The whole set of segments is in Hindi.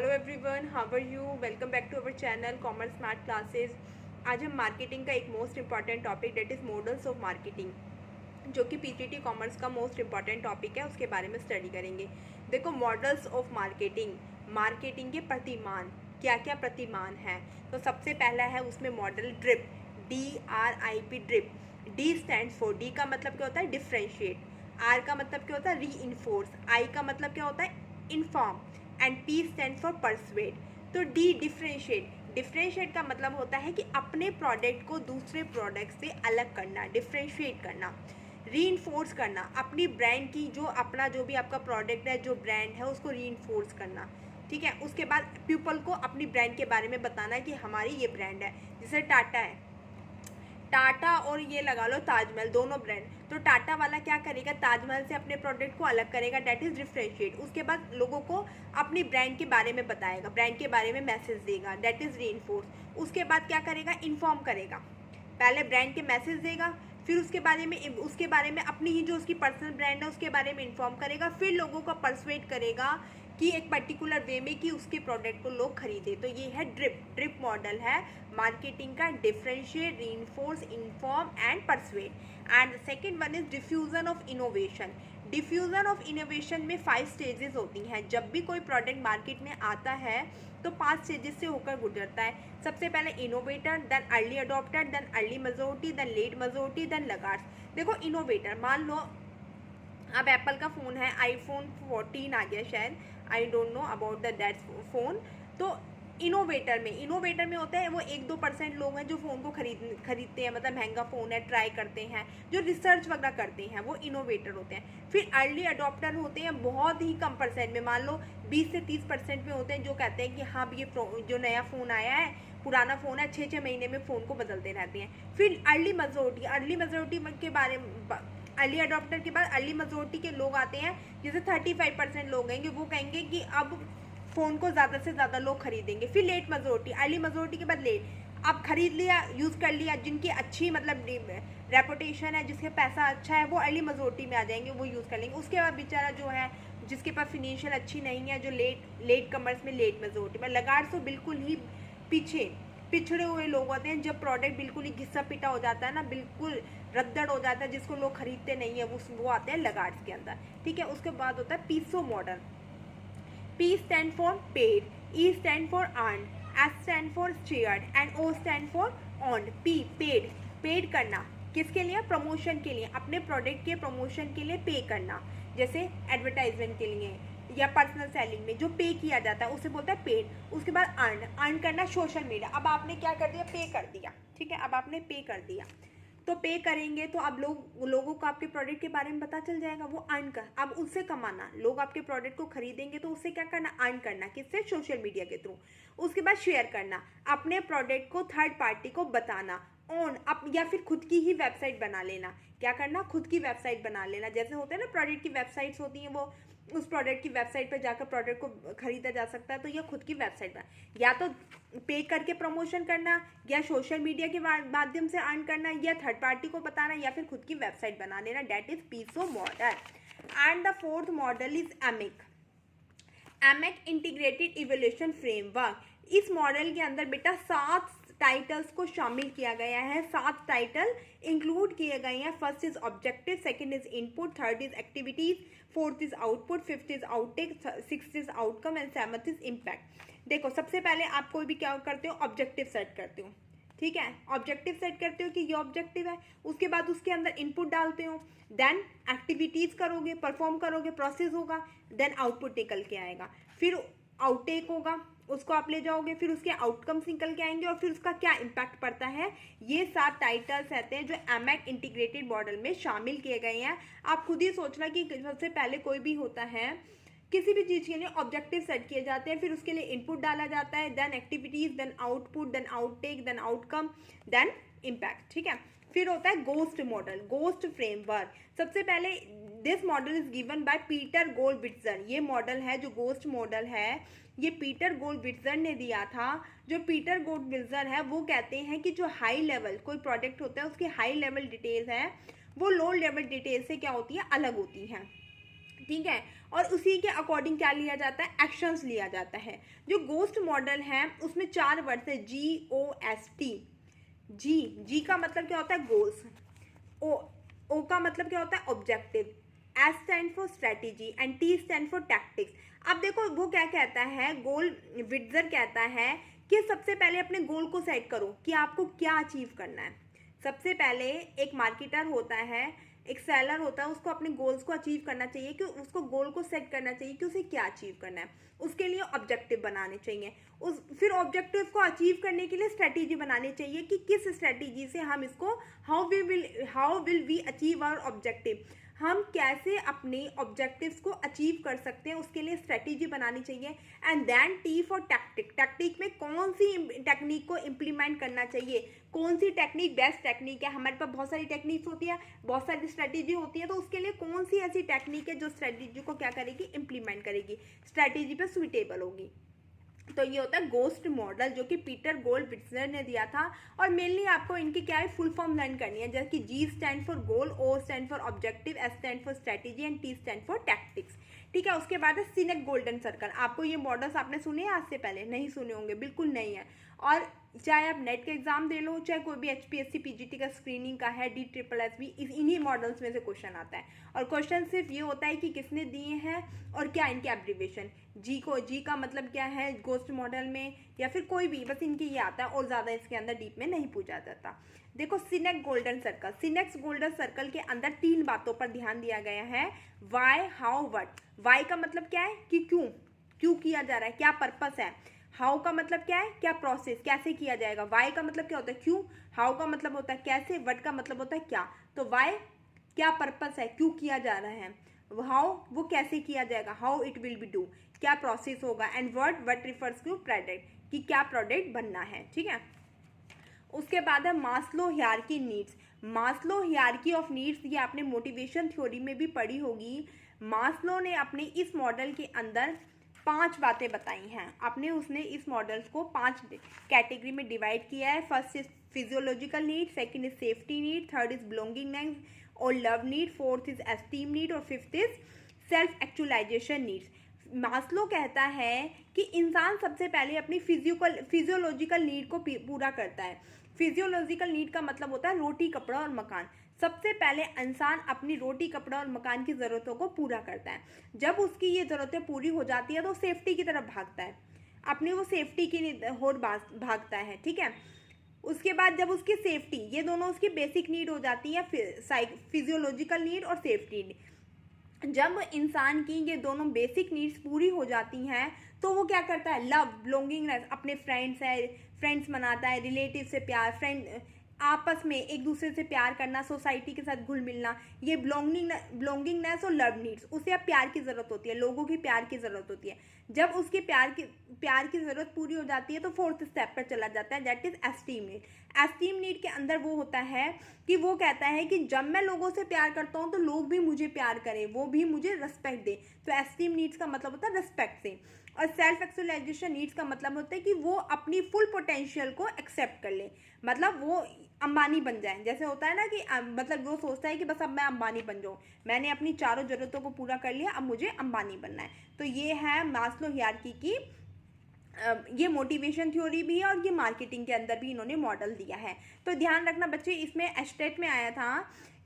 Hello everyone, how are you. Welcome back to our channel commerce smart classes. आज हम मार्केटिंग का एक most important topic that is models of marketing, जो कि पीटीटी कॉमर्स का मोस्ट इंपॉर्टेंट टॉपिक है, उसके बारे में स्टडी करेंगे। देखो, मॉडल्स ऑफ मार्केटिंग, मार्केटिंग के प्रतिमान, क्या क्या प्रतिमान है। तो सबसे पहला है उसमें model drip, DRIP drip. D stands for, D का मतलब क्या होता है डिफ्रेंशिएट, आर का मतलब क्या होता है री इन्फोर्स, आई का मतलब क्या होता है inform, and P stand for persuade. तो डी डिफ्रेंशिएट, डिफ्रेंशिएट का मतलब होता है कि अपने प्रोडक्ट को दूसरे प्रोडक्ट से अलग करना, डिफ्रेंशिएट करना। रीइंफोर्स करना, अपनी ब्रांड की जो अपना जो भी आपका प्रोडक्ट है, जो ब्रांड है, उसको रीइंफोर्स करना। ठीक है। उसके बाद पीपल को अपनी ब्रांड के बारे में बताना कि हमारी ये ब्रांड है। जैसे टाटा है, टाटा और ये लगा लो ताजमहल, दोनों ब्रांड। तो टाटा वाला क्या करेगा, ताजमहल से अपने प्रोडक्ट को अलग करेगा, डेट इज डिफ्रेंशिएट। उसके बाद लोगों को अपनी ब्रांड के बारे में बताएगा, ब्रांड के बारे में मैसेज देगा, डेट इज रीइंफोर्स। उसके बाद क्या करेगा, इन्फॉर्म करेगा। पहले ब्रांड के मैसेज देगा, फिर उसके बारे में अपनी ही जो उसकी पर्सनल ब्रांड है उसके बारे में इन्फॉर्म करेगा, फिर लोगों को परसुएट करेगा कि एक पर्टिकुलर वे में कि उसके प्रोडक्ट को लोग खरीदे। तो ये है ड्रिप मॉडल है मार्केटिंग का, differentiate, reinforce, inform and persuade. And second one is diffusion of innovation. Diffusion of innovation में 5 स्टेजेस होती हैं। जब भी कोई प्रोडक्ट मार्केट में आता है तो 5 स्टेजेस से होकर गुजरता है। सबसे पहले innovator, then early adopter, then early majority, then late majority, then laggards. देखो इनोवेटर, मान लो अब एप्पल का फ़ोन है, आईफोन 14 आ गया शायद, I don't know about that phone. तो इनोवेटर में होता है वो 1-2% लोग हैं जो फ़ोन को खरीदते हैं, मतलब महंगा फ़ोन है, ट्राई करते हैं, जो रिसर्च वगैरह करते हैं, वो इनोवेटर होते हैं। फिर अर्ली अडॉप्टर होते हैं, बहुत ही कम परसेंट में, मान लो 20 से 30% में होते हैं, जो कहते हैं कि हाँ ये जो नया फ़ोन आया है, पुराना फ़ोन है, 6-6 महीने में फ़ोन को बदलते रहते हैं। फिर अर्ली मेजॉरिटी के बारे में, अर्ली अडॉप्टर के बाद अर्ली मेजॉरिटी के लोग आते हैं, जैसे 35% लोग हैं, वो कहेंगे कि अब फ़ोन को ज़्यादा से ज़्यादा लोग खरीदेंगे। फिर लेट मेजॉरिटी, अर्ली मेजॉरिटी के बाद लेट, अब खरीद लिया, यूज़ कर लिया, जिनकी अच्छी मतलब रेपुटेशन है, जिसके पैसा अच्छा है, वो अर्ली मेजॉरिटी में आ जाएंगे, वो यूज़ कर लेंगे। उसके बाद बेचारा जो है, जिसके पास फिनेंशियल अच्छी नहीं है, जो लेट कमर्स में, लेट मेजॉरिटी में। लगार्ड्स तो बिल्कुल ही पिछड़े हुए लोग होते हैं, जब प्रोडक्ट बिल्कुल ही घिसा पिटा हो जाता है ना, बिल्कुल रद्दड़ हो जाता है, जिसको लोग खरीदते नहीं है, वो आते हैं लगार्ड्स के अंदर। ठीक है। उसके बाद होता है पीसो model. P stand for paid, E stand for earned, S stand for shared and O stand for owned. P paid करना किसके लिए, प्रमोशन के लिए, अपने प्रोडक्ट के प्रमोशन के लिए पे करना, जैसे एडवर्टाइजमेंट के लिए या पर्सनल सेलिंग में जो पे किया जाता है उसे बोलता है पेड। उसके बाद अर्न करना सोशल मीडिया। अब आपने क्या कर दिया, पे कर दिया। ठीक है, अब आपने पे कर दिया, तो पे करेंगे तो अब लोगों को आपके प्रोडक्ट के बारे में पता चल जाएगा, वो अर्न कर, अब उससे कमाना, लोग आपके प्रोडक्ट को खरीदेंगे तो उससे क्या करना, अर्न करना, किससे, सोशल मीडिया के थ्रू। उसके बाद शेयर करना, अपने प्रोडक्ट को थर्ड पार्टी को बताना, ऑन या फिर खुद की ही वेबसाइट बना लेना। क्या करना, खुद की वेबसाइट बना लेना। जैसे होते हैं ना प्रोडक्ट की वेबसाइट्स होती हैं, वो उस प्रोडक्ट की वेबसाइट पर जाकर प्रोडक्ट को खरीदा जा सकता है। तो यह खुद की वेबसाइट बना, या तो पे करके प्रमोशन करना, या सोशल मीडिया के माध्यम से अर्न करना, या थर्ड पार्टी को बताना, या फिर खुद की वेबसाइट बना लेना, that is PESO model. And the fourth model is AMEC integrated evolution framework. इस मॉडल के अंदर बेटा 7 टाइटल्स को शामिल किया गया है, 7 टाइटल इंक्लूड किए गए हैं। First is objective, second is input, third is activities, fourth is output, fifth is outtake, sixth is outcome and seventh is impact. देखो, सबसे पहले आप कोई भी क्या करते हो, ऑब्जेक्टिव सेट करते हो। ठीक है, ऑब्जेक्टिव सेट करते हो कि ये ऑब्जेक्टिव है, उसके बाद उसके अंदर इनपुट डालते हो, देन एक्टिविटीज करोगे, परफॉर्म करोगे, प्रोसेस होगा, देन आउटपुट निकल के आएगा, फिर आउटटेक होगा, उसको आप ले जाओगे, फिर उसके आउटकम्स निकल के आएंगे, और फिर उसका क्या इम्पैक्ट पड़ता है। ये 7 टाइटल्स रहते हैं जो एमेक इंटीग्रेटेड मॉडल में शामिल किए गए हैं। आप खुद ही सोचना कि सबसे पहले कोई भी होता है, किसी भी चीज़ के लिए ऑब्जेक्टिव सेट किए जाते हैं, फिर उसके लिए इनपुट डाला जाता है, then activities, then output, then outtake, then outcome, then impact. ठीक है। फिर होता है गोस्ट मॉडल, गोस्ट फ्रेमवर्क। सबसे पहले this model is given by Peter Goldwitzer. ये मॉडल है जो गोस्ट मॉडल है, ये पीटर गोल्डविट्जर ने दिया था। जो पीटर गोल्डविट्जर है वो कहते हैं कि जो हाई लेवल कोई प्रोडक्ट होता है उसकी हाई लेवल डिटेल्स है वो लो लेवल डिटेल से क्या होती है, अलग होती हैं। ठीक है। और उसी के अकॉर्डिंग क्या लिया जाता है, एक्शंस लिया जाता है। जो गोस्ट मॉडल है उसमें 4 वर्ड है, GOST। जी का मतलब क्या होता है, गोल्स। ओ का मतलब क्या होता है, objective. S stand for strategy and T stand for tactics. अब देखो वो क्या कहता है, गोल विट्जर कहता है कि सबसे पहले अपने गोल को सेट करो कि आपको क्या अचीव करना है। सबसे पहले एक मार्केटर होता है, एक सेलर होता है, उसको अपने गोल्स को अचीव करना चाहिए कि उसको गोल को सेट करना चाहिए कि उसे क्या अचीव करना है। उसके लिए ऑब्जेक्टिव बनाने चाहिए। फिर ऑब्जेक्टिव को अचीव करने के लिए स्ट्रेटेजी बनानी चाहिए कि किस स्ट्रेटेजी से हम इसको how will we achieve our objective, हम कैसे अपने ऑब्जेक्टिव्स को अचीव कर सकते हैं, उसके लिए स्ट्रेटेजी बनानी चाहिए। And then T for tactic. Tactic में कौन सी टेक्निक को इम्प्लीमेंट करना चाहिए, कौन सी टेक्निक बेस्ट टेक्निक है। हमारे पास बहुत सारी टेक्निक्स होती है, बहुत सारी स्ट्रेटेजी होती है, तो उसके लिए कौन सी ऐसी टेक्निक है जो स्ट्रेटेजी को क्या करेगी, इम्प्लीमेंट करेगी, स्ट्रेटेजी पे सुइटेबल होगी। तो ये होता है गोस्ट मॉडल, जो कि पीटर गोल्डविट्जर ने दिया था। और मेनली आपको इनकी क्या है, फुल फॉर्म लर्न करनी है, जैसे कि G stand for goal, O stand for objective, S stand for strategy and T stand for tactics. ठीक है। उसके बाद है सिनेक गोल्डन सर्कल। आपको ये मॉडल्स आपने सुने हैं आज से पहले, नहीं सुने होंगे, बिल्कुल नहीं है। और चाहे आप नेट का एग्जाम दे लो, चाहे कोई भी HPSC PGT का स्क्रीनिंग का है, DSSS इन्हीं मॉडल्स में से क्वेश्चन आता है। और क्वेश्चन सिर्फ ये होता है कि किसने दिए हैं और क्या इनके एब्रीविएशन। G का मतलब क्या है गोस्ट मॉडल में, या फिर कोई भी, बस इनके ये आता है और ज़्यादा इसके अंदर डीप में नहीं पूछा जाता। देखो सिनेक गोल्डन सर्कल, सिनेक्स गोल्डन सर्कल के अंदर 3 बातों पर ध्यान दिया गया है, वाई, हाउ, व्हाट। वाई का मतलब क्या है कि क्यों किया जा रहा है, क्या पर्पस है। हाउ का मतलब क्या है, क्या प्रोसेस, कैसे किया जाएगा। वाई का मतलब क्या होता है, क्यों। हाउ का मतलब होता है कैसे। व्हाट का मतलब होता है क्या। तो वाई क्या पर्पस है, क्यों किया जा रहा है। हाउ वो कैसे किया जाएगा, how it will be do, क्या प्रोसेस होगा। And what refers to product, कि क्या प्रोडक्ट बनना है। ठीक है। उसके बाद है Maslow hierarchy needs. Maslow hierarchy of needs, ये आपने मोटिवेशन थ्योरी में भी पढ़ी होगी। मास्लो ने अपने इस मॉडल के अंदर 5 बातें बताई हैं। उसने इस मॉडल्स को 5 कैटेगरी में डिवाइड किया है। First is physiological need, second is safety need, third is belongingness और love need, fourth is esteem need और fifth is self actualization needs. Maslow कहता है कि इंसान सबसे पहले अपनी फिजियोलॉजिकल नीड को पूरा करता है। फिजियोलॉजिकल नीड का मतलब होता है रोटी, कपड़ा और मकान। सबसे पहले इंसान अपनी रोटी, कपड़ा और मकान की ज़रूरतों को पूरा करता है। जब उसकी ये ज़रूरतें पूरी हो जाती है तो सेफ्टी की तरफ भागता है, अपनी वो सेफ्टी की ओर भागता है। ठीक है। उसके बाद जब उसकी सेफ्टी, ये दोनों उसकी बेसिक नीड हो जाती है, फिजियोलॉजिकल नीड और सेफ्टी नीड। जब इंसान की ये दोनों बेसिक नीड्स पूरी हो जाती हैं तो वो क्या करता है, लव, बिलोंगिंगनेस, अपने फ्रेंड्स मनाता है, रिलेटिव से प्यार, आपस में एक दूसरे से प्यार करना, सोसाइटी के साथ घुल मिलना, ये बिलोंगिंगनेस और लव नीड्स। उसे अब प्यार की ज़रूरत होती है, लोगों की प्यार की ज़रूरत होती है। जब उसके प्यार की ज़रूरत पूरी हो जाती है तो 4th स्टेप पर चला जाता है, that is esteem need. Esteem need के अंदर वो होता है कि वो कहता है कि जब मैं लोगों से प्यार करता हूँ तो लोग भी मुझे प्यार करें, वो भी मुझे रिस्पेक्ट दें। तो एस्टीम नीड्स का मतलब होता है रिस्पेक्ट से। और सेल्फ एक्चुअलाइजेशन नीड्स का मतलब होता है कि वो अपनी फुल पोटेंशियल को एक्सेप्ट कर ले, मतलब वो अंबानी बन जाए। जैसे होता है ना कि मतलब वो सोचता है कि बस अब मैं अंबानी बन जाऊँ, मैंने अपनी चारों ज़रूरतों को पूरा कर लिया, अब मुझे अंबानी बनना है। तो ये है मास्लो हायरार्की की, ये मोटिवेशन थ्योरी भी है और ये मार्केटिंग के अंदर भी इन्होंने मॉडल दिया है। तो ध्यान रखना बच्चे, इसमें एस्टेट में आया था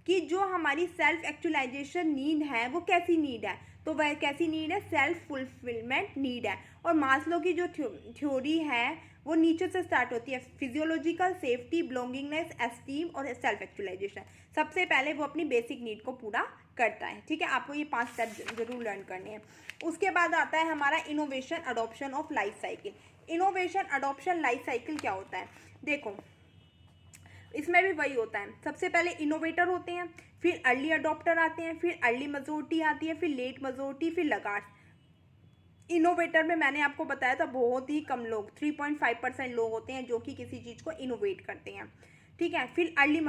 कि जो हमारी सेल्फ एक्चुअलाइजेशन नीड है वो कैसी नीड है, तो वह कैसी नीड है, सेल्फ फुलफिलमेंट नीड है। और मास्लो की जो थ्योरी है वो नीचे से स्टार्ट होती है, फिजियोलॉजिकल, सेफ्टी, बिलोंगिंगनेस, एस्टीम और सेल्फ एक्चुअलाइजेशन। सबसे पहले वो अपनी बेसिक नीड को पूरा करता है। ठीक है। आपको ये 5 स्टेप जरूर लर्न करने हैं। उसके बाद आता है हमारा innovation adoption of life cycle. Innovation adoption life cycle क्या होता है, देखो इसमें भी वही होता है। सबसे पहले इनोवेटर होते हैं, फिर अर्ली अडॉप्टर आते हैं, फिर अर्ली मेजोरिटी आती है, फिर लेट मेजोरिटी, फिर लगातार। इनोवेटर में मैंने आपको बताया था बहुत ही कम लोग, 3.5% लोग होते हैं जो कि किसी चीज़ को इनोवेट करते हैं। ठीक है। फिर अर्ली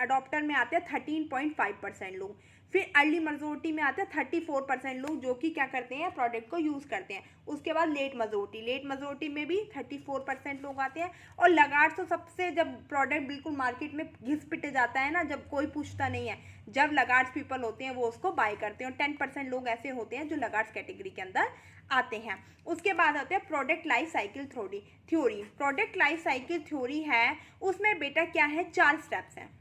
अडॉप्टर में आते हैं 13.5% लोग। फिर अर्ली मेजोरिटी में आते हैं 34% लोग जो कि क्या करते हैं, प्रोडक्ट को यूज़ करते हैं। उसके बाद लेट मेजोरिटी में भी 34% लोग आते हैं। और लगार्ड्स तो सबसे, जब प्रोडक्ट बिल्कुल मार्केट में घिस पिटे जाता है ना, जब कोई पूछता नहीं है, जब लगार्ड्स पीपल होते हैं वो उसको बाय करते हैं। और 10% लोग ऐसे होते हैं जो लगार्ड्स कैटेगरी के अंदर आते हैं। उसके बाद आते हैं product life cycle theory. Product life cycle theory है, उसमें बेटा क्या है, 4 स्टेप्स हैं।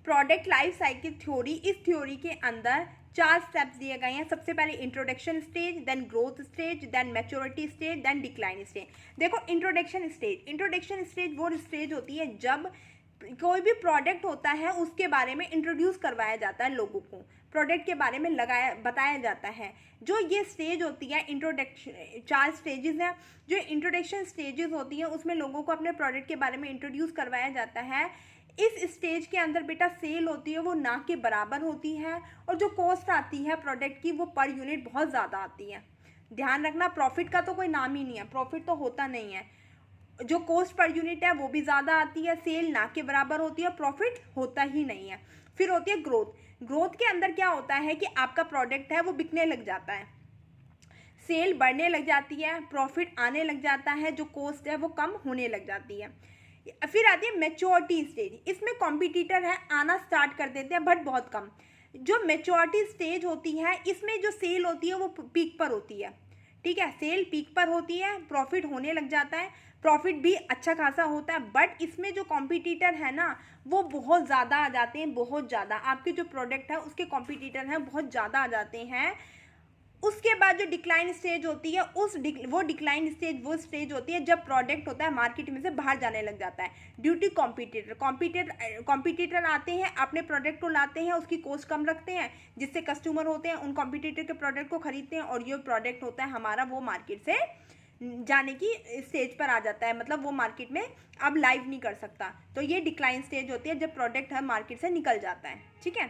प्रोडक्ट लाइफ साइकिल थ्योरी, इस थ्योरी के अंदर 4 स्टेप्स दिए गए हैं। सबसे पहले introduction stage, then growth stage, then maturity stage, then decline stage. देखो इंट्रोडक्शन स्टेज वो स्टेज होती है जब कोई भी प्रोडक्ट होता है उसके बारे में इंट्रोड्यूस करवाया जाता है, लोगों को प्रोडक्ट के बारे में बताया जाता है। जो ये स्टेज होती है इंट्रोडक्शन, 4 स्टेजेस हैं। जो इंट्रोडक्शन स्टेजेस होती है उसमें लोगों को अपने प्रोडक्ट के बारे में इंट्रोड्यूस करवाया जाता है। इस स्टेज के अंदर बेटा सेल होती है वो ना के बराबर होती है, और जो कॉस्ट आती है प्रोडक्ट की वो पर यूनिट बहुत ज़्यादा आती है। ध्यान रखना, प्रॉफिट का तो कोई नाम ही नहीं है, प्रॉफिट तो होता नहीं है। जो कॉस्ट पर यूनिट है वो भी ज़्यादा आती है, सेल ना के बराबर होती है, प्रॉफिट होता ही नहीं है। फिर होती है ग्रोथ के अंदर क्या होता है कि आपका प्रोडक्ट है वो बिकने लग जाता है, सेल बढ़ने लग जाती है, प्रॉफिट आने लग जाता है, जो कॉस्ट है वो कम होने लग जाती है। फिर आती है मैच्योरिटी स्टेज। इसमें कॉम्पिटिटर है आना स्टार्ट कर देते हैं बट बहुत कम। जो मैच्योरिटी स्टेज होती है इसमें जो सेल होती है वो पीक पर होती है, ठीक है, सेल पीक पर होती है, प्रॉफिट होने लग जाता है, प्रॉफिट भी अच्छा खासा होता है। बट इसमें जो कॉम्पिटिटर है ना वो बहुत ज़्यादा आ जाते हैं, बहुत ज़्यादा। आपके जो प्रोडक्ट है उसके कॉम्पिटिटर हैं बहुत ज़्यादा आ जाते हैं। उसके बाद जो डिक्लाइन स्टेज होती है वो डिक्लाइन स्टेज वो स्टेज होती है जब प्रोडक्ट होता है मार्केट में से बाहर जाने लग जाता है ड्यू टू कॉम्पिटिटर आते हैं, अपने प्रोडक्ट को लाते हैं, उसकी कॉस्ट कम रखते हैं, जिससे कस्टमर होते हैं उन कॉम्पिटिटर के प्रोडक्ट को खरीदते हैं, और ये प्रोडक्ट होता है हमारा वो मार्केट से जाने की स्टेज पर आ जाता है, मतलब वो मार्केट में अब लाइव नहीं कर सकता। तो ये डिक्लाइन स्टेज होती है जब प्रोडक्ट है मार्केट से निकल जाता है, ठीक है।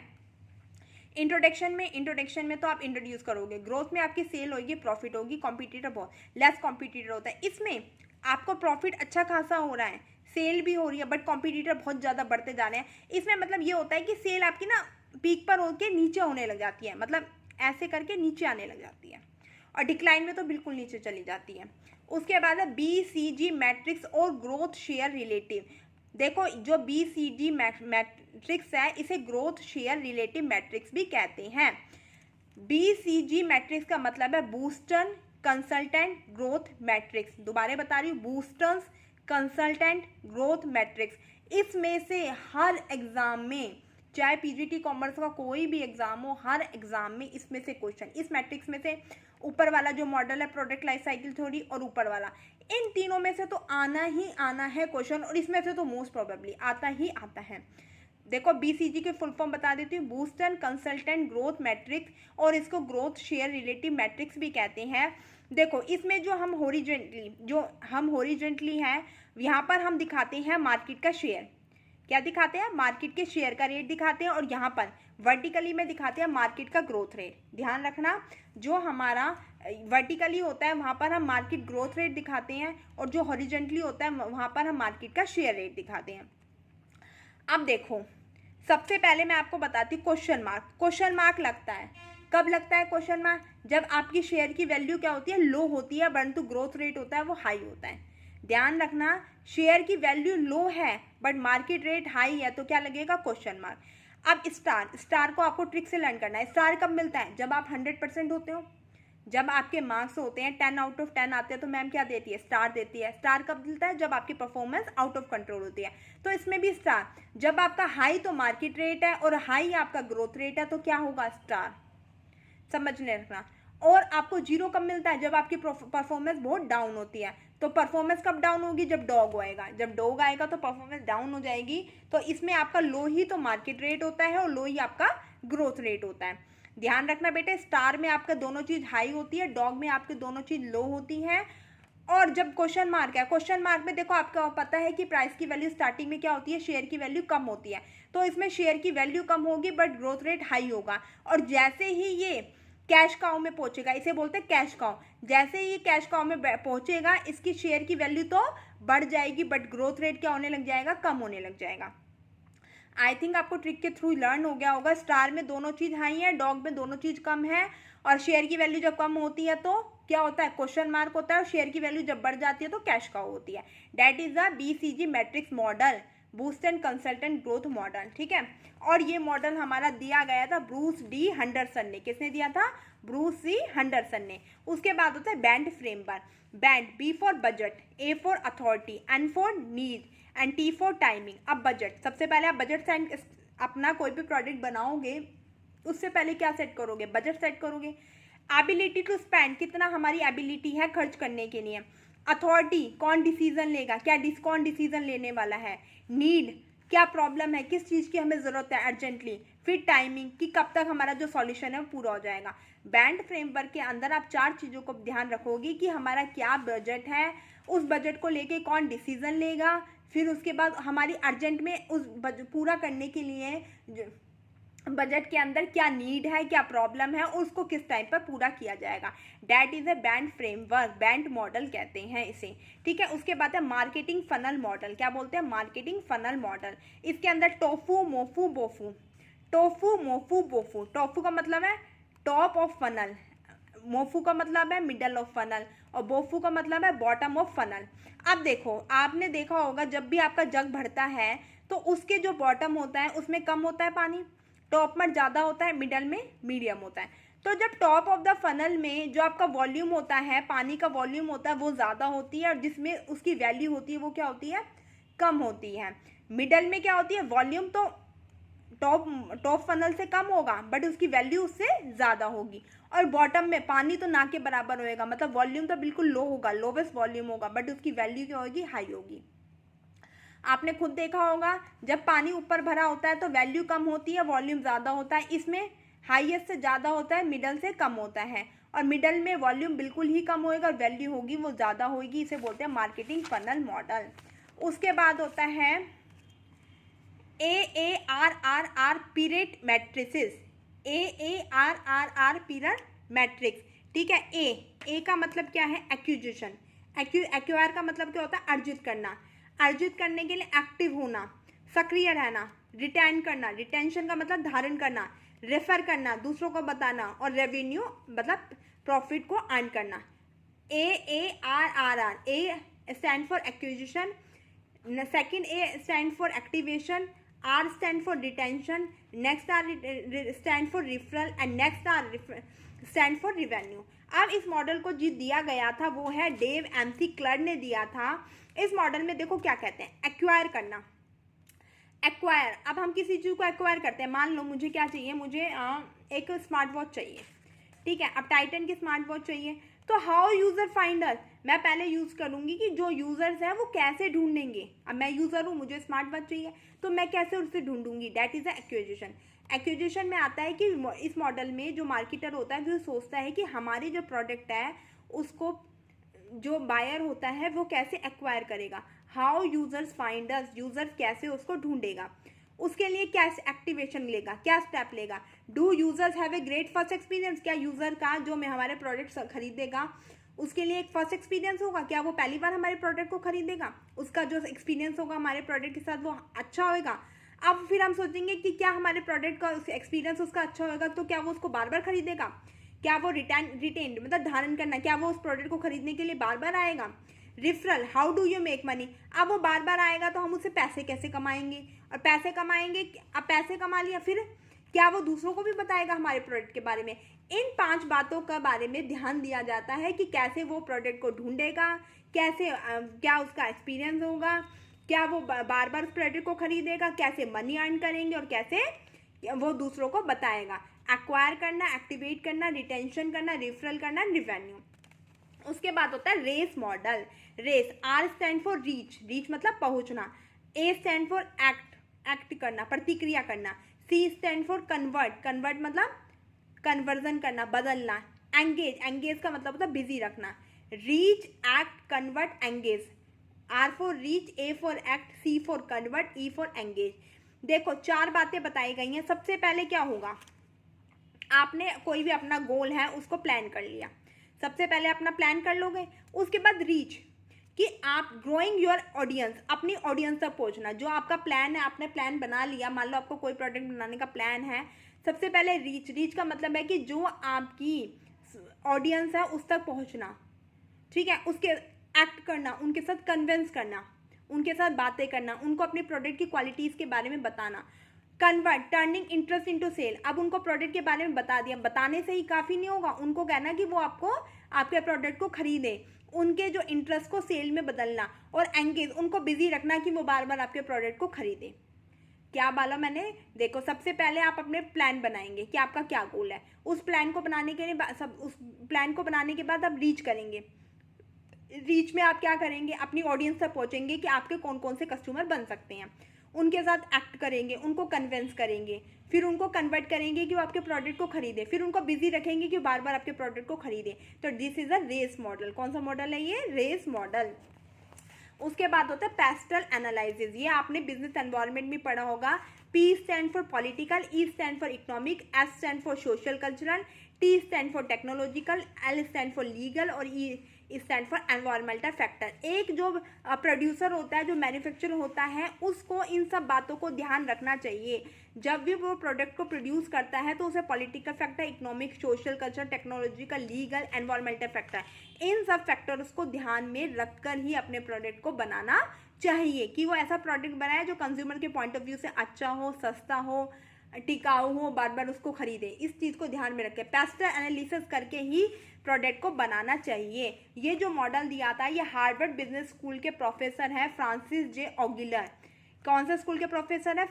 इंट्रोडक्शन में तो आप इंट्रोड्यूस करोगे, ग्रोथ में आपकी सेल होगी, प्रॉफिट होगी, कॉम्पिटिटर बहुत लेस कॉम्पिटिटर होता है। इसमें आपको प्रॉफिट अच्छा खासा हो रहा है, सेल भी हो रही है, बट कॉम्पिटिटर बहुत ज़्यादा बढ़ते जा रहे हैं। इसमें मतलब ये होता है कि सेल आपकी ना पीक पर होकर नीचे होने लग जाती है, मतलब ऐसे करके नीचे आने लग जाती है, और डिक्लाइन में तो बिल्कुल नीचे चली जाती है। उसके बाद है BCG मैट्रिक्स और ग्रोथ शेयर रिलेटिव। देखो जो BCG मैट्रिक्स है इसे ग्रोथ शेयर रिलेटिव मैट्रिक्स भी कहते हैं। BCG मैट्रिक्स का मतलब है बूस्टन कंसल्टेंट ग्रोथ मैट्रिक्स। दोबारा बता रही हूँ, बूस्टन कंसल्टेंट ग्रोथ मैट्रिक्स। इसमें से हर एग्जाम में, चाहे PGT कॉमर्स का कोई भी एग्जाम हो, हर एग्जाम में इसमें से क्वेश्चन, इस मैट्रिक्स में से ऊपर वाला जो मॉडल है प्रोडक्ट लाइफ साइकिल थ्योरी और ऊपर वाला, इन तीनों में से तो आना ही आना है क्वेश्चन, और इसमें से तो मोस्ट प्रोबेबली आता ही आता है। देखो BCG के फुल फॉर्म बता देती हूँ, बूस्टन कंसल्टेंट ग्रोथ मैट्रिक्स, और इसको ग्रोथ शेयर रिलेटिव मैट्रिक्स भी कहते हैं। देखो इसमें जो हम हॉरिजॉन्टली हैं, यहाँ पर हम दिखाते हैं मार्केट का शेयर, क्या दिखाते हैं, मार्केट के शेयर का रेट दिखाते हैं, और यहाँ पर वर्टिकली में दिखाते हैं मार्केट का ग्रोथ रेट। ध्यान रखना, जो हमारा वर्टिकली होता है वहाँ पर हम मार्केट ग्रोथ रेट दिखाते हैं, और जो हॉरिजॉन्टली होता है वहाँ पर हम मार्केट का शेयर रेट दिखाते हैं। अब देखो सबसे पहले मैं आपको बताती हूँ क्वेश्चन मार्क लगता है, कब लगता है क्वेश्चन मार्क, जब आपकी शेयर की वैल्यू क्या होती है, लो होती है, परंतु ग्रोथ रेट होता है वो हाई होता है। ध्यान रखना, शेयर की वैल्यू लो है बट मार्केट रेट हाई है तो क्या लगेगा, क्वेश्चन मार्क। अब स्टार को आपको ट्रिक से लर्न करना है। स्टार कब मिलता है, जब आप 100% होते हो, जब आपके मार्क्स होते हैं 10 आउट ऑफ 10 आते हैं तो मैम क्या देती है, स्टार देती है। स्टार कब मिलता है, जब आपकी परफॉर्मेंस आउट ऑफ कंट्रोल होती है। तो इसमें भी स्टार, जब आपका हाई तो मार्केट रेट है और हाई आपका ग्रोथ रेट है तो क्या होगा, स्टार। समझने रखना। और आपको 0 कब मिलता है, जब आपकी परफॉर्मेंस बहुत डाउन होती है। तो परफॉर्मेंस कब डाउन होगी, जब डॉग आएगा, जब डॉग आएगा तो परफॉर्मेंस डाउन हो जाएगी। तो इसमें आपका लो ही तो मार्केट रेट होता है और लो ही आपका ग्रोथ रेट होता है। ध्यान रखना बेटे, स्टार में आपका दोनों चीज़ हाई होती है, डॉग में आपके दोनों चीज़ लो होती है। और जब क्वेश्चन मार्क है, क्वेश्चन मार्क में देखो आपको पता है कि प्राइस की वैल्यू स्टार्टिंग में क्या होती है, शेयर की वैल्यू कम होती है। तो इसमें शेयर की वैल्यू कम होगी बट ग्रोथ रेट हाई होगा। और जैसे ही ये कैश काउ में पहुंचेगा, इसे बोलते हैं कैश काउ, जैसे ही कैश काउ में पहुंचेगा इसकी शेयर की वैल्यू तो बढ़ जाएगी बट ग्रोथ रेट क्या होने लग जाएगा, कम होने लग जाएगा। आई थिंक आपको ट्रिक के थ्रू लर्न हो गया होगा। स्टार में दोनों चीज़ हाई है, डॉग में दोनों चीज़ कम है, और शेयर की वैल्यू जब कम होती है तो क्या होता है, क्वेश्चन मार्क होता है, और शेयर की वैल्यू जब बढ़ जाती है तो कैश काउ होती है। That is the BCG matrix model, boost and consultant growth model, ठीक है। और ये मॉडल हमारा दिया गया था ब्रूस डी हंडरसन ने। किसने दिया था? ब्रूस डी हंडरसन ने। उसके बाद होता है band framework. Band, B for budget, A for authority, N for need and T for timing. अब बजट, सबसे पहले आप बजट सेट, अपना कोई भी प्रोडक्ट बनाओगे उससे पहले क्या सेट करोगे? बजट सेट करोगे। एबिलिटी टू स्पेंड, कितना हमारी एबिलिटी है खर्च करने के लिए। अथॉरिटी, कौन डिसीजन लेगा, कौन डिसीजन लेने वाला है। नीड, क्या प्रॉब्लम है, किस चीज़ की हमें ज़रूरत है अर्जेंटली। फिर टाइमिंग, कि कब तक हमारा जो सॉल्यूशन है वो पूरा हो जाएगा। बैंड फ्रेमवर्क के अंदर आप 4 चीज़ों को ध्यान रखोगे कि हमारा क्या बजट है, उस बजट को लेके कौन डिसीजन लेगा, फिर उसके बाद हमारी अर्जेंट में उस पूरा करने के लिए बजट के अंदर क्या नीड है, क्या प्रॉब्लम है, उसको किस टाइम पर पूरा किया जाएगा। That is A band framework, band model कहते हैं इसे, ठीक है। उसके बाद है मार्केटिंग फनल मॉडल। क्या बोलते हैं? Marketing funnel model. इसके अंदर टोफू, मोफू, बोफू। टोफू, मोफू, बोफू। टोफू का मतलब है टॉप ऑफ फनल, मोफू का मतलब है मिडल ऑफ फनल, और बोफू का मतलब है बॉटम ऑफ फनल। अब देखो, आपने देखा होगा जब भी आपका जग भरता है तो उसके जो बॉटम होता है उसमें कम होता है पानी, टॉप में ज़्यादा होता है, मिडल में मीडियम होता है। तो जब टॉप ऑफ द फनल में जो आपका वॉल्यूम होता है, पानी का वॉल्यूम होता है, वो ज़्यादा होती है, और जिसमें उसकी वैल्यू होती है वो क्या होती है? कम होती है। मिडल में क्या होती है? वॉल्यूम तो टॉप फनल से कम होगा बट उसकी वैल्यू उससे ज़्यादा होगी। और बॉटम में पानी तो ना के बराबर होएगा, मतलब वॉल्यूम तो बिल्कुल लो होगा, लोवेस्ट वॉल्यूम होगा, बट उसकी वैल्यू क्या होगी? हाई होगी। आपने खुद देखा होगा जब पानी ऊपर भरा होता है तो वैल्यू कम होती है, वॉल्यूम ज़्यादा होता है। इसमें हाईएस्ट से ज़्यादा होता है, मिडल से कम होता है, और मिडल में वॉल्यूम बिल्कुल ही कम होएगा और वैल्यू होगी वो ज़्यादा होगी। इसे बोलते हैं मार्केटिंग फनल मॉडल। उसके बाद होता है AARRR period matrices. AARRR period matrix, ठीक है। ए का मतलब क्या है? एक्विजिशन। एक्वायर का मतलब क्या होता है? अर्जित करना। अर्जित करने के लिए एक्टिव होना, सक्रिय रहना, रिटेन करना, रिटेंशन का मतलब धारण करना, रेफर करना, दूसरों को बताना, और रेवेन्यू मतलब प्रॉफिट को अर्न करना। AARRR, A stand for acquisition, second A stand for activation, R stand for retention, next R stand for referral, and next R stand for revenue. अब इस मॉडल को जो दिया गया था वो है डेव MC क्लर्क ने दिया था। इस मॉडल में देखो क्या कहते हैं? एक्वायर करना। एक्वायर, अब हम किसी चीज़ को एक्वायर करते हैं। मान लो मुझे क्या चाहिए? मुझे एक स्मार्ट वॉच चाहिए, ठीक है। अब टाइटन की स्मार्ट वॉच चाहिए, तो हाउ यूज़र फाइंडर, मैं पहले यूज़ करूँगी कि जो यूज़र्स हैं वो कैसे ढूंढेंगे। अब मैं यूज़र हूँ, मुझे स्मार्ट वॉच चाहिए, तो मैं कैसे उससे ढूंढूंगी? That is the acquisition. Acquisition में आता है कि इस मॉडल में जो मार्केटर होता है वो सोचता है कि हमारी जो प्रोडक्ट है उसको जो बायर होता है वो कैसे एक्वायर करेगा। How users find us, users कैसे उसको ढूंढेगा, उसके लिए क्या एक्टिवेशन लेगा, क्या स्टेप लेगा। Do users have a great first experience, क्या यूजर का जो मैं हमारे प्रोडक्ट खरीदेगा उसके लिए एक फर्स्ट एक्सपीरियंस होगा, क्या वो पहली बार हमारे प्रोडक्ट को खरीदेगा, उसका जो एक्सपीरियंस होगा हमारे प्रोडक्ट के साथ वो अच्छा होगा। अब फिर हम सोचेंगे कि क्या हमारे प्रोडक्ट का एक्सपीरियंस उसका अच्छा होगा, तो क्या वो उसको बार बार खरीदेगा, क्या वो रिटेन मतलब धारण करना, क्या वो उस प्रोडक्ट को खरीदने के लिए बार बार आएगा। Referral, how do you make money, अब वो बार बार आएगा तो हम उससे पैसे कैसे कमाएंगे, और पैसे कमाएंगे, अब पैसे कमा लिया फिर क्या वो दूसरों को भी बताएगा हमारे प्रोडक्ट के बारे में। इन 5 बातों का बारे में ध्यान दिया जाता है कि कैसे वो प्रोडक्ट को ढूंढेगा, कैसे क्या उसका एक्सपीरियंस होगा, क्या वो बार बार उस प्रोडक्ट को खरीदेगा, कैसे मनी अर्न करेंगे, और कैसे वो दूसरों को बताएगा। एक्वायर करना, एक्टिवेट करना, रिटेंशन करना, रिफरल करना, रिवेन्यू। उसके बाद होता है race model. Race, R stand for reach, reach मतलब पहुंचना। A stand for act, act करना, प्रतिक्रिया करना। C stand for convert, convert मतलब कन्वर्जन करना, बदलना। एंगेज, एंगेज का मतलब होता है बिजी रखना। Reach, act, convert, engage. R for reach, A for act, C for convert, E for engage. देखो 4 बातें बताई गई हैं। सबसे पहले क्या होगा, आपने कोई भी अपना गोल है उसको प्लान कर लिया, सबसे पहले अपना प्लान कर लोगे। उसके बाद रीच, कि आप ग्रोइंग योर ऑडियंस, अपनी ऑडियंस तक पहुंचना। जो आपका प्लान है, आपने प्लान बना लिया, मान लो आपको कोई प्रोडक्ट बनाने का प्लान है, सबसे पहले रीच का मतलब है कि जो आपकी ऑडियंस है उस तक पहुंचना, ठीक है, उसके एक्ट करना, उनके साथ कन्विंस करना, उनके साथ बातें करना, उनको अपने प्रोडक्ट की क्वालिटीज़ के बारे में बताना। Convert, turning interest into sale. अब उनको प्रोडक्ट के बारे में बता दिया, बताने से ही काफ़ी नहीं होगा, उनको कहना कि वो आपको आपके प्रोडक्ट को खरीदे, उनके जो इंटरेस्ट को सेल में बदलना, और एंगेज, उनको बिजी रखना कि वो बार बार आपके प्रोडक्ट को खरीदे। क्या बोला मैंने? देखो, सबसे पहले आप अपने प्लान बनाएंगे कि आपका क्या गोल है। उस प्लान को बनाने के लिए उस प्लान को बनाने के बाद आप रीच करेंगे। रीच में आप क्या करेंगे? अपनी ऑडियंस तक पहुंचेंगे कि आपके कौन कौन से कस्टमर बन सकते हैं, उनके साथ एक्ट करेंगे, उनको कन्विंस करेंगे, फिर उनको कन्वर्ट करेंगे कि वो आपके प्रोडक्ट को खरीदे, फिर उनको बिजी रखेंगे कि बार बार आपके प्रोडक्ट को खरीदे। तो this is a race model. कौन सा मॉडल है ये? Race model. उसके बाद होता है पेस्टल एनालिसिस। ये आपने बिजनेस एनवायरनमेंट में पढ़ा होगा। P stand for political, E stand for economic, S stand for social cultural, T stand for technological, L stand for legal और E stand for environmental factor. एक जो प्रोड्यूसर होता है, जो मैन्युफैक्चरर होता है, उसको इन सब बातों को ध्यान रखना चाहिए। जब भी वो प्रोडक्ट को प्रोड्यूस करता है तो उसे political factor, economic, social culture, technological, legal, environmental factor, इन सब फैक्टर्स को ध्यान में रखकर ही अपने प्रोडक्ट को बनाना चाहिए कि वो ऐसा प्रोडक्ट बनाए जो कंज्यूमर के पॉइंट ऑफ व्यू से अच्छा हो, सस्ता हो, टिकाऊ हो, बार बार उसको खरीदे। इस चीज़ को ध्यान में रखें। पेस्टल एनालिसिस करके ही प्रोडक्ट को बनाना चाहिए। ये जो मॉडल दिया था, ये हार्वर्ड बिजनेस स्कूल के प्रोफेसर हैं फ्रांसिस जे ऑगिलर। कौन सा स्कूल के प्रोफेसर है?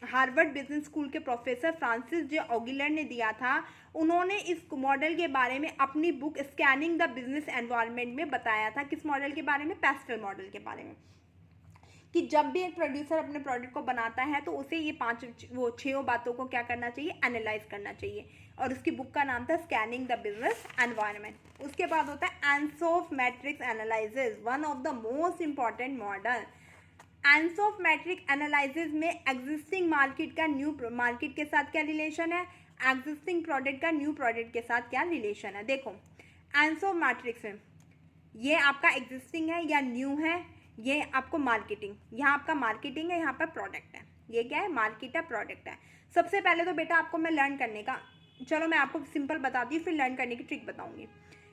हार्वर्ड बिजनेस स्कूल के प्रोफेसर फ्रांसिस जे ऑगिलर ने दिया था। उन्होंने इस मॉडल के बारे में अपनी book scanning the business environment में बताया था। किस मॉडल के बारे में? पेस्टल मॉडल के बारे में। कि जब भी एक प्रोड्यूसर अपने प्रोडक्ट को बनाता है तो उसे ये छह बातों को क्या करना चाहिए? एनालाइज करना चाहिए। और उसकी बुक का नाम था स्कैनिंग द बिजनेस एनवायरनमेंट। उसके बाद होता है Ansoff matrix analysis, one of the most important model. Ansoff matrix analysis में एग्जिस्टिंग मार्केट का न्यू मार्केट के साथ क्या रिलेशन है, एग्जिस्टिंग प्रोडक्ट का न्यू प्रोडक्ट के साथ क्या रिलेशन है। देखो, आंसोफ मैट्रिक्स में ये आपका एग्जिस्टिंग है या न्यू है, ये आपको मार्केटिंग, यहाँ आपका मार्केटिंग है, यहाँ पर प्रोडक्ट है। ये क्या है? मार्केट है, प्रोडक्ट है। सबसे पहले तो बेटा आपको मैं लर्न करने का, चलो मैं आपको सिंपल बताती हूँ, फिर लर्न करने की ट्रिक बताऊंगी।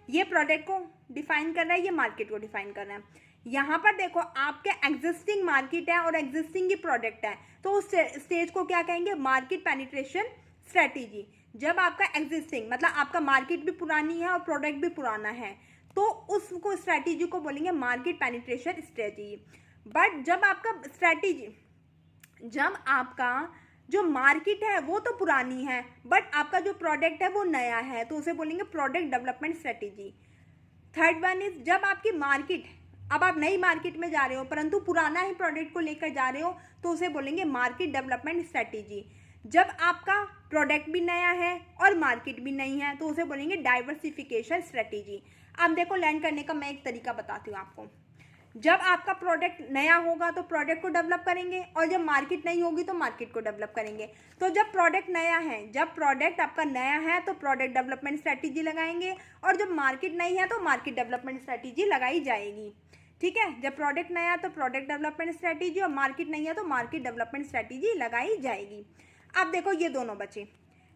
ये प्रोडक्ट को डिफाइन कर रहा है, ये मार्केट को डिफाइन कर रहा है। यहाँ पर देखो, आपके एग्जिस्टिंग मार्केट है और एग्जिस्टिंग ही प्रोडक्ट है, तो उस स्टेज को क्या कहेंगे? Market penetration strategy. जब आपका एग्जिस्टिंग मतलब आपका मार्केट भी पुरानी है और प्रोडक्ट भी पुराना है, तो उसको स्ट्रैटेजी को बोलेंगे मार्केट पेनिट्रेशन स्ट्रैटेजी। बट जब आपका स्ट्रैटेजी, जब आपका जो मार्केट है वो तो पुरानी है, बट आपका जो प्रोडक्ट है वो नया है, तो उसे बोलेंगे product development strategy. Third one is, जब आपकी मार्केट, अब आप नई मार्केट में जा रहे हो परंतु पुराना ही प्रोडक्ट को लेकर जा रहे हो, तो उसे बोलेंगे मार्केट डेवलपमेंट स्ट्रैटेजी। जब आपका प्रोडक्ट भी नया है और मार्केट भी नई है, तो उसे बोलेंगे डाइवर्सिफिकेशन स्ट्रैटेजी। अब देखो, लर्न करने का मैं एक तरीका बताती हूँ आपको। जब आपका प्रोडक्ट नया होगा तो प्रोडक्ट को डेवलप करेंगे, और जब मार्केट नहीं होगी तो मार्केट को डेवलप करेंगे। तो जब प्रोडक्ट नया है, जब प्रोडक्ट आपका नया है तो प्रोडक्ट डेवलपमेंट स्ट्रैटेजी लगाएंगे, और जब मार्केट नहीं है तो मार्केट डेवलपमेंट स्ट्रैटेजी लगाई जाएगी। ठीक है, जब प्रोडक्ट नया है तो प्रोडक्ट डेवलपमेंट स्ट्रैटेजी, और मार्केट नहीं है तो मार्केट डेवलपमेंट स्ट्रैटेजी लगाई जाएगी। अब देखो, ये दोनों बचे।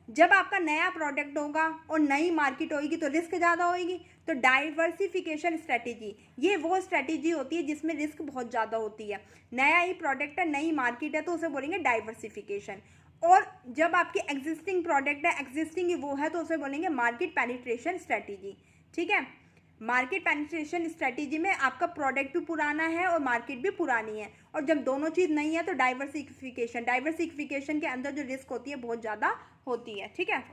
जब आपका नया प्रोडक्ट होगा और नई मार्केट होगी तो रिस्क ज़्यादा होगी, तो डाइवर्सिफिकेशन स्ट्रैटेजी, ये वो स्ट्रैटेजी होती है जिसमें रिस्क बहुत ज़्यादा होती है। नया ही प्रोडक्ट है, नई मार्केट है, तो उसे बोलेंगे डाइवर्सिफिकेशन। और जब आपकी एग्जिस्टिंग प्रोडक्ट है, एग्जिस्टिंग वो है, तो उसे बोलेंगे मार्केट पेनिट्रेशन स्ट्रैटेजी। ठीक है, मार्केट पेनिट्रेशन स्ट्रैटेजी में आपका प्रोडक्ट भी पुराना है और मार्केट भी पुरानी है, और जब दोनों चीज़ नहीं है तो डाइवर्सिफिकेशन के अंदर जो रिस्क होती है बहुत ज़्यादा होती है। ठीक है,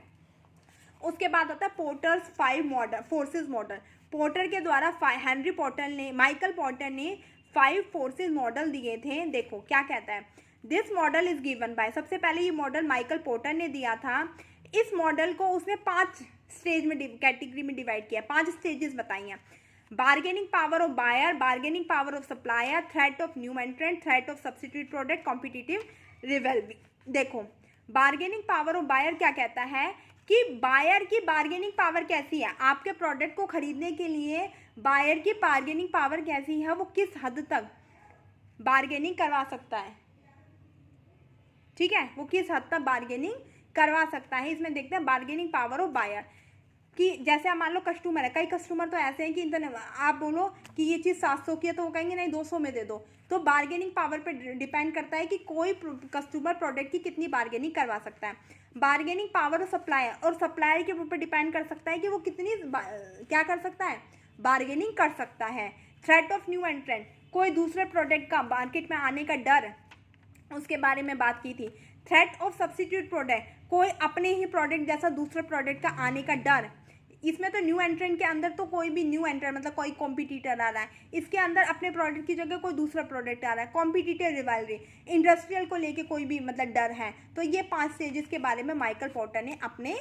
उसके बाद आता है porters 5 model, forces model. Porter के द्वारा माइकल पोर्टर ने 5 फोर्सेस मॉडल दिए थे। देखो क्या कहता है, this model is given bye, सबसे पहले ये मॉडल माइकल पोर्टर ने दिया था। इस मॉडल को उसने 5 स्टेज में कैटेगरी में डिवाइड किया, 5 स्टेजेस बताई हैं। Bargaining power of buyer, bargaining power of supplier, threat of new entrant, threat of substitute product, competitive revolving. देखो, बार्गेनिंग पावर ऑफ बायर क्या कहता है कि बायर की बार्गेनिंग पावर कैसी है, आपके प्रोडक्ट को खरीदने के लिए बायर की बार्गेनिंग पावर कैसी है, वो किस हद तक बार्गेनिंग करवा सकता है, ठीक है, वो किस हद तक बार्गेनिंग करवा सकता है। इसमें देखते हैं बार्गेनिंग पावर ऑफ बायर कि जैसे आप मान लो कस्टमर है, कई कस्टमर तो ऐसे हैं कि इंटरनेट आप बोलो कि ये चीज़ 700 की है तो वो कहेंगे नहीं 200 में दे दो। तो बार्गेनिंग पावर पे डिपेंड करता है कि कोई कस्टमर प्रोडक्ट की कितनी बार्गेनिंग करवा सकता है। बार्गेनिंग पावर ऑफ सप्लायर, और सप्लायर के ऊपर डिपेंड कर सकता है कि वो कितनी क्या कर सकता है, बार्गेनिंग कर सकता है। थ्रेट ऑफ न्यू एंट्रेंट, कोई दूसरे प्रोडक्ट का मार्केट में आने का डर, उसके बारे में बात की थी। थ्रेट ऑफ सब्स्टिट्यूट प्रोडक्ट, कोई अपने ही प्रोडक्ट जैसा दूसरे प्रोडक्ट का आने का डर। इसमें तो न्यू एंट्रेंट के अंदर तो कोई भी न्यू एंट्रेंट मतलब कोई कॉम्पिटिटर आ रहा है, इसके अंदर अपने प्रोडक्ट की जगह कोई दूसरा प्रोडक्ट आ रहा है, कॉम्पिटिटिव रिवाइवरी, इंडस्ट्रियल को लेके कोई भी मतलब डर है। तो ये 5 स्टेजेस के बारे में माइकल पोर्टर ने अपने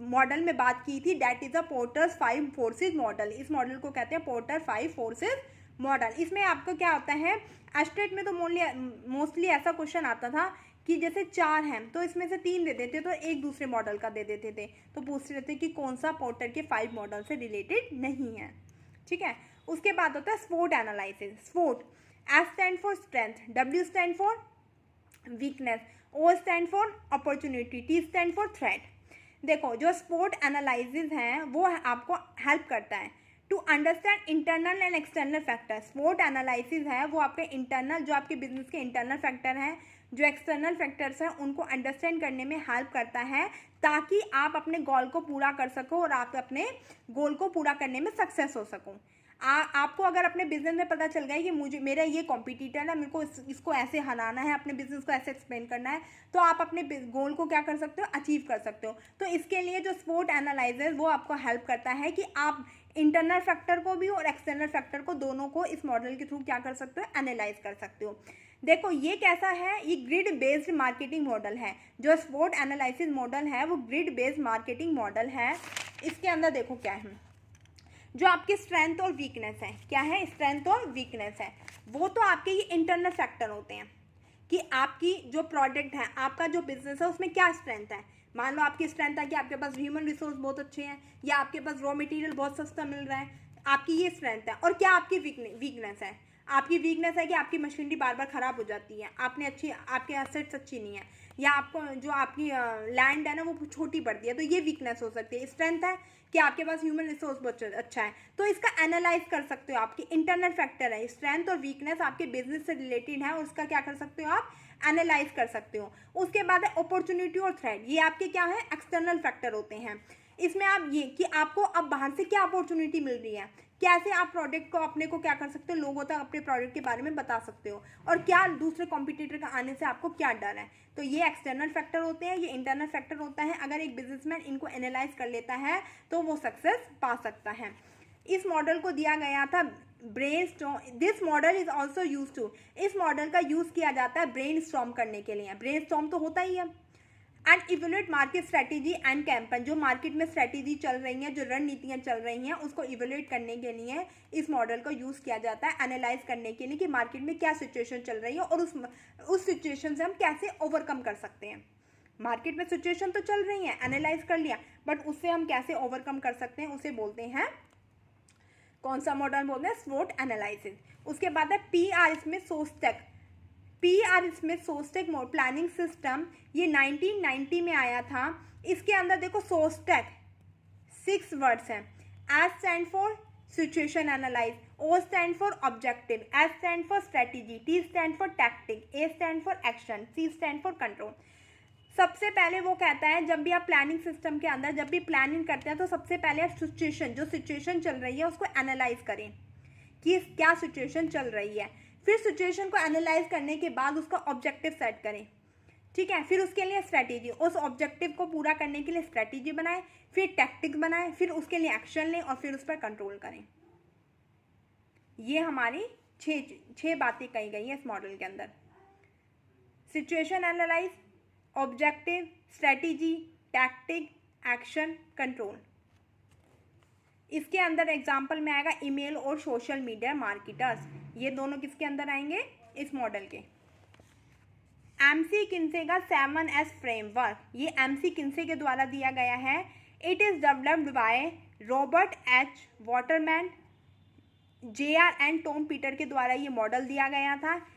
मॉडल में बात की थी। That is a porters 5 forces model. इस मॉडल को कहते हैं पोर्टर 5 फोर्सेज मॉडल। इसमें आपको क्या होता है, एस्टेट में तो मोस्टली ऐसा क्वेश्चन आता था कि जैसे 4 हैं तो इसमें से 3 दे देते तो एक दूसरे मॉडल का दे देते थे, तो पूछते रहते कि कौन सा पोर्टर के 5 मॉडल से रिलेटेड नहीं है, ठीक है। उसके बाद होता है SWOT analysis. SWOT, S stand for strength, W stand for weakness, O stand for opportunity, T stand for threat. देखो जो SWOT एनालिसिस है वो आपको हेल्प करता है to understand internal and external factor. SWOT analysis है वो आपके इंटरनल, जो आपके बिजनेस के इंटरनल फैक्टर हैं, जो एक्सटर्नल फैक्टर्स हैं, उनको अंडरस्टैंड करने में हेल्प करता है ताकि आप अपने गोल को पूरा कर सको और आप अपने गोल को पूरा करने में सक्सेस हो सको। आपको अगर अपने बिजनेस में पता चल गया कि मेरा ये कॉम्पिटिटर है, मेरे को इसको ऐसे हराना है, अपने बिजनेस को ऐसे एक्सप्लेन करना है, तो आप अपने गोल को क्या कर सकते हो, अचीव कर सकते हो। तो इसके लिए जो SWOT एनालाइजर वो आपको हेल्प करता है कि आप इंटरनल फैक्टर को भी और एक्सटर्नल फैक्टर को दोनों को इस मॉडल के थ्रू क्या कर सकते हो, एनालाइज कर सकते हो। देखो ये कैसा है, ये ग्रिड बेस्ड मार्केटिंग मॉडल है। जो SWOT एनालिसिस मॉडल है वो ग्रिड बेस्ड मार्केटिंग मॉडल है। इसके अंदर देखो क्या है, जो आपकी स्ट्रेंथ और वीकनेस है, क्या है, स्ट्रेंथ और वीकनेस है, वो तो आपके ये इंटरनल फैक्टर होते हैं कि आपकी जो प्रोडक्ट है, आपका जो बिजनेस है उसमें क्या स्ट्रेंथ है। मान लो आपकी स्ट्रेंथ है कि आपके पास ह्यूमन रिसोर्स बहुत अच्छे हैं, या आपके पास रॉ मटेरियल बहुत सस्ता मिल रहा है, आपकी ये स्ट्रेंथ है। और क्या आपकी वीकनेस है, आपकी वीकनेस है कि आपकी मशीनरी बार बार ख़राब हो जाती है, आपके एसेट्स अच्छी नहीं है, या आपको जो आपकी लैंड है ना वो छोटी पड़ती है, तो ये वीकनेस हो सकती है। स्ट्रेंथ है कि आपके पास ह्यूमन रिसोर्स बहुत अच्छा है, तो इसका एनालाइज कर सकते हो। आपकी इंटरनल फैक्टर है, स्ट्रेंथ और वीकनेस आपके बिजनेस से रिलेटेड है, और उसका क्या कर सकते हो, आप एनालाइज कर सकते हो। उसके बाद है अपॉर्चुनिटी और थ्रेट, ये आपके क्या है, एक्सटर्नल फैक्टर होते हैं। इसमें आप ये कि आपको अब बाहर से क्या अपॉर्चुनिटी मिल रही है, कैसे आप प्रोडक्ट को अपने को क्या कर सकते हो, लोगों तक अपने प्रोडक्ट के बारे में बता सकते हो, और क्या दूसरे कॉम्पिटिटर का आने से आपको क्या डर है। तो ये एक्सटर्नल फैक्टर होते हैं, ये इंटरनल फैक्टर होता है। अगर एक बिजनेसमैन इनको एनालाइज कर लेता है तो वो सक्सेस पा सकता है। इस मॉडल को दिया गया था brainstorm. This model is also use to, इस मॉडल का यूज किया जाता है ब्रेनस्टॉर्म करने के लिए। ब्रेनस्टॉर्म तो होता ही है। And evaluate market strategy and campaign, जो मार्केट में स्ट्रेटेजी चल रही हैं, जो रणनीतियां चल रही हैं, उसको इवेल्युएट करने के लिए इस मॉडल को यूज़ किया जाता है, एनालाइज करने के लिए कि मार्केट में क्या सिचुएशन चल रही है और उस सिचुएशन से हम कैसे ओवरकम कर सकते हैं। मार्केट में सिचुएशन तो चल रही है, एनालाइज कर लिया, बट उससे हम कैसे ओवरकम कर सकते हैं उसे बोलते हैं, कौन सा मॉडल बोलते हैं, SWOT एनालिसिस। उसके बाद है PR Smith SOSTAC. PR Smith SOSTAC planning system, ये 1990 में आया था। इसके अंदर देखो सोस्टेक 6 वर्ड्स हैं। S stand for situation analyse, O stand for objective, S stand for strategy, T stand for tactic, A stand for action, C stand for control. सबसे पहले वो कहता है जब भी आप प्लानिंग सिस्टम के अंदर जब भी प्लानिंग करते हैं तो सबसे पहले आप सिचुएशन, जो सिचुएशन चल रही है उसको एनालाइज करें कि क्या सिचुएशन चल रही है। फिर सिचुएशन को एनालाइज करने के बाद उसका ऑब्जेक्टिव सेट करें, ठीक है। फिर उसके लिए स्ट्रैटेजी, उस ऑब्जेक्टिव को पूरा करने के लिए स्ट्रैटेजी बनाएं, फिर टैक्टिक्स बनाएं, फिर उसके लिए एक्शन लें और फिर उस पर कंट्रोल करें। ये हमारी छह बातें कही गई हैं इस मॉडल के अंदर। Situation analyse, objective, strategy, tactic, action, control. इसके अंदर एग्जाम्पल में आएगा ईमेल और सोशल मीडिया मार्केटर्स, ये दोनों किसके अंदर आएंगे, इस मॉडल के। MC किन्से का 7S फ्रेमवर्क, ये MC किन्से के द्वारा दिया गया है। It is developed by Robert H Waterman, JR and Tom Peter के द्वारा ये मॉडल दिया गया था।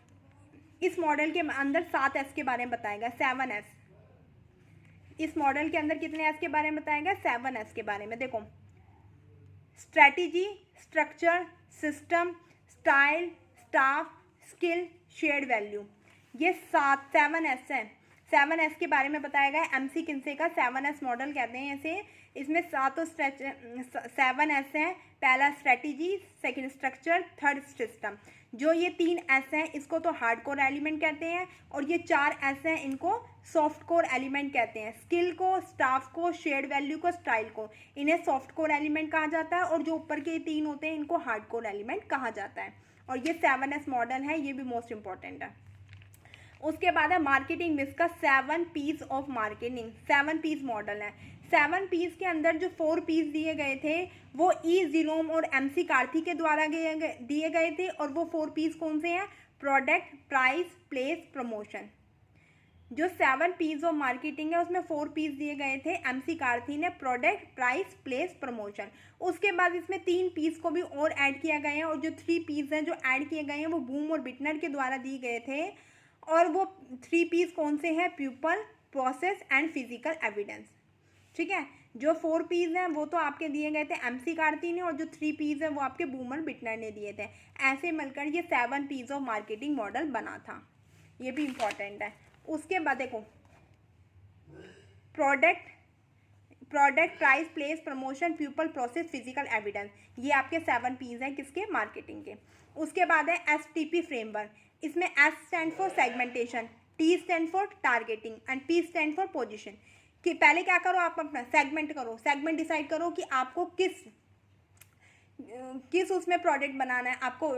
इस मॉडल के अंदर 7 S के बारे में बताया गया, 7 S। इस मॉडल के अंदर कितने S के बारे में बताया गया? 7 S के बारे में। देखो, strategy, structure, system, style, staff, skill, shared value, ये 7 S हैं। 7 S के बारे में बताया गया है। MC किन्से का 7 S मॉडल कहते हैं इसे। इसमें 7 S हैं। पहला strategy, second structure, third system. जो ये 3 S हैं इसको तो हार्ड कोर एलिमेंट कहते हैं, और ये 4 S हैं इनको सॉफ्ट कोर एलिमेंट कहते हैं। स्किल को, स्टाफ को, शेयर्ड वैल्यू को, स्टाइल को, इन्हें सॉफ्ट कोर एलिमेंट कहा जाता है, और जो ऊपर के 3 होते हैं इनको हार्ड कोर एलिमेंट कहा जाता है। और ये 7 S मॉडल है, ये भी मोस्ट इंपॉर्टेंट है। उसके बाद है मार्केटिंग मिस का 7 P's of marketing. 7 P's model है। 7 P's के अंदर जो 4 P's दिए गए थे वो E. जिरोम और MC कार्थी के द्वारा दिए गए थे, और वो 4 P's कौन से हैं? Product, price, place, promotion. जो 7 P's ऑफ मार्केटिंग है उसमें 4 P's दिए गए थे MC कार्थी ने, प्रोडक्ट, प्राइस, प्लेस, प्रमोशन। उसके बाद इसमें 3 P's को भी और ऐड किया गया है, और जो 3 P's हैं जो ऐड किए गए हैं वो बूम और बिटनर के द्वारा दिए गए थे। और वो 3 P's कौन से हैं? People, process and physical evidence. ठीक है, जो 4 P's हैं वो तो आपके दिए गए थे MC कार्ती ने, और जो 3 P's हैं वो आपके बूमर बिटनर ने दिए थे। ऐसे मिलकर ये 7 P's ऑफ मार्केटिंग मॉडल बना था। ये भी इंपॉर्टेंट है। उसके बाद देखो, product, price, place, promotion, people, process, physical evidence, ये आपके 7 P's हैं किसके? मार्केटिंग के। उसके बाद है STP फ्रेमवर्क। इसमें S stand for segmentation, T stand for targeting and P stand for position. कि पहले क्या करो, आप अपना सेगमेंट करो, सेगमेंट डिसाइड करो कि आपको किस उसमें प्रोडक्ट बनाना है। आपको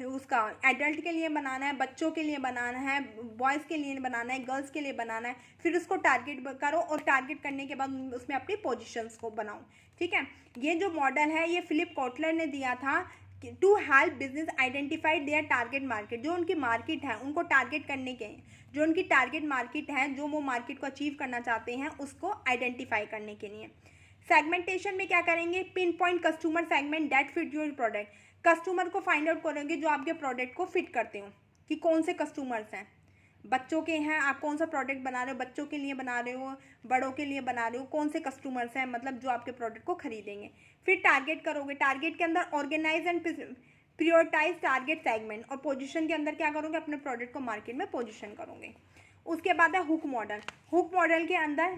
उसका एडल्ट के लिए बनाना है, बच्चों के लिए बनाना है, बॉयज़ के लिए बनाना है, गर्ल्स के लिए बनाना है। फिर उसको टारगेट करो, और टारगेट करने के बाद उसमें अपनी पोजीशंस को बनाओ। ठीक है, ये जो मॉडल है ये फिलिप कॉटलर ने दिया था to help business identify their target market. जो उनकी मार्केट है उनको टारगेट करने के, जो उनकी टारगेट मार्केट है, जो वो मार्केट को अचीव करना चाहते हैं उसको आइडेंटिफाई करने के लिए। सेगमेंटेशन में क्या करेंगे? Pin point customer segment that fit your product. Customer को फाइंड आउट करेंगे जो आपके प्रोडक्ट को फिट करते हो, कि कौन से कस्टमर्स हैं। बच्चों के हैं, आप कौन सा प्रोडक्ट बना रहे हो, बच्चों के लिए बना रहे हो, बड़ों के लिए बना रहे हो, कौन से कस्टमर्स हैं, मतलब जो आपके प्रोडक्ट को खरीदेंगे। फिर टारगेट करोगे, टारगेट के अंदर organise and prioritise target segment, और पोजीशन के अंदर क्या करोगे? अपने प्रोडक्ट को मार्केट में पोजीशन करोगे। उसके बाद है हुक मॉडल। हुक मॉडल के अंदर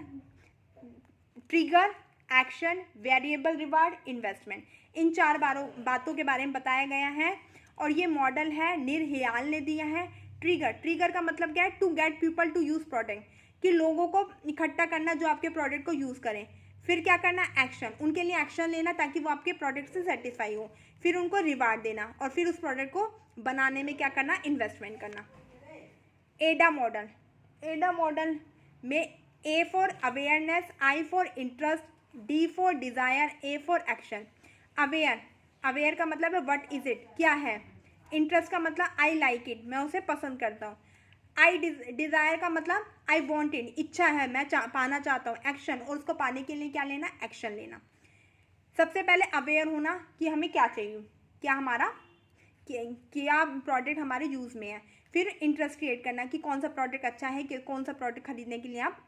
trigger, action, variable reward, investment, इन 4 बातों के बारे में बताया गया है। और ये मॉडल है निर्हियाल ने दिया है। ट्रिगर का मतलब क्या है? To get people to use product, कि लोगों को इकट्ठा करना जो आपके प्रोडक्ट को यूज़ करें। फिर क्या करना? एक्शन, उनके लिए एक्शन लेना ताकि वो आपके प्रोडक्ट से सेटिस्फाई हो। फिर उनको रिवार्ड देना, और फिर उस प्रोडक्ट को बनाने में क्या करना? इन्वेस्टमेंट करना। एडा मॉडल में A for awareness, I for interest, D for desire, A for action. Aware का मतलब है व्हाट इज इट, क्या है। इंटरेस्ट का मतलब आई लाइक इट, मैं उसे पसंद करता हूँ। डिज़ायर का मतलब आई वॉन्ट इट, इच्छा है, मैं पाना चाहता हूँ। एक्शन, और उसको पाने के लिए क्या लेना? एक्शन लेना। सबसे पहले अवेयर होना कि हमें क्या चाहिए, क्या प्रोडक्ट हमारे यूज़ में है। फिर इंटरेस्ट क्रिएट करना कि कौन सा प्रोडक्ट अच्छा है, कि कौन सा प्रोडक्ट खरीदने के लिए आप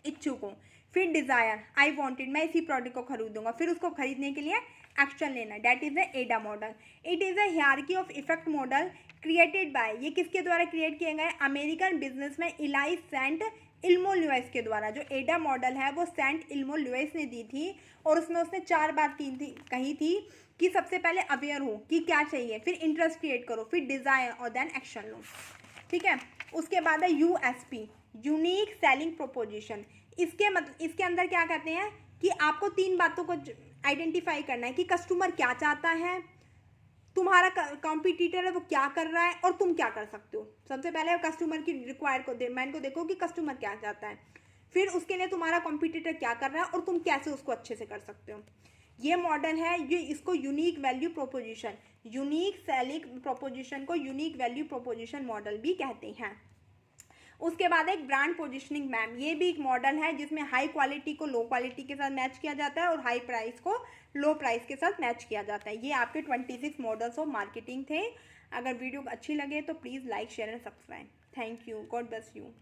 इच्छुक हो। फिर डिज़ायर, आई वॉन्टेड, मैं इसी प्रोडक्ट को खरीदूंगा। फिर उसको खरीदने के लिए एक्शन लेना। That is the AIDA model. It is a hierarchy of effect model created by, ये किसके द्वारा क्रिएट किए गए? American businessman Elias Saint Elmo Lewis के द्वारा। जो एडा मॉडल है वो सेंट इल्मो लुइस ने दी थी, और उसमें उसने 4 बात कही थी कि सबसे पहले अवेयर हो कि क्या चाहिए, फिर इंटरेस्ट क्रिएट करो, फिर डिज़ायर, और देन एक्शन लो। ठीक है, उसके बाद है USP, यूनिक सेलिंग प्रोपोजिशन। इसके अंदर क्या कहते हैं कि आपको 3 बातों को आइडेंटिफाई करना है कि कस्टमर क्या चाहता है, तुम्हारा कॉम्पिटिटर है वो क्या कर रहा है, और तुम क्या कर सकते हो। सबसे पहले कस्टमर की डिमांड को देखो कि कस्टमर क्या चाहता है, फिर उसके लिए तुम्हारा कॉम्पिटिटर क्या कर रहा है और तुम कैसे उसको अच्छे से कर सकते हो। ये मॉडल है, ये इसको unique value proposition, unique selling proposition को यूनिक वैल्यू प्रोपोजिशन मॉडल भी कहते हैं। उसके बाद एक ब्रांड पोजिशनिंग मैम, ये भी एक मॉडल है जिसमें हाई क्वालिटी को लो क्वालिटी के साथ मैच किया जाता है और हाई प्राइस को लो प्राइस के साथ मैच किया जाता है। ये आपके 26 मॉडल्स ऑफ मार्केटिंग थे। अगर वीडियो अच्छी लगे तो please like share and subscribe. Thank you, God bless you.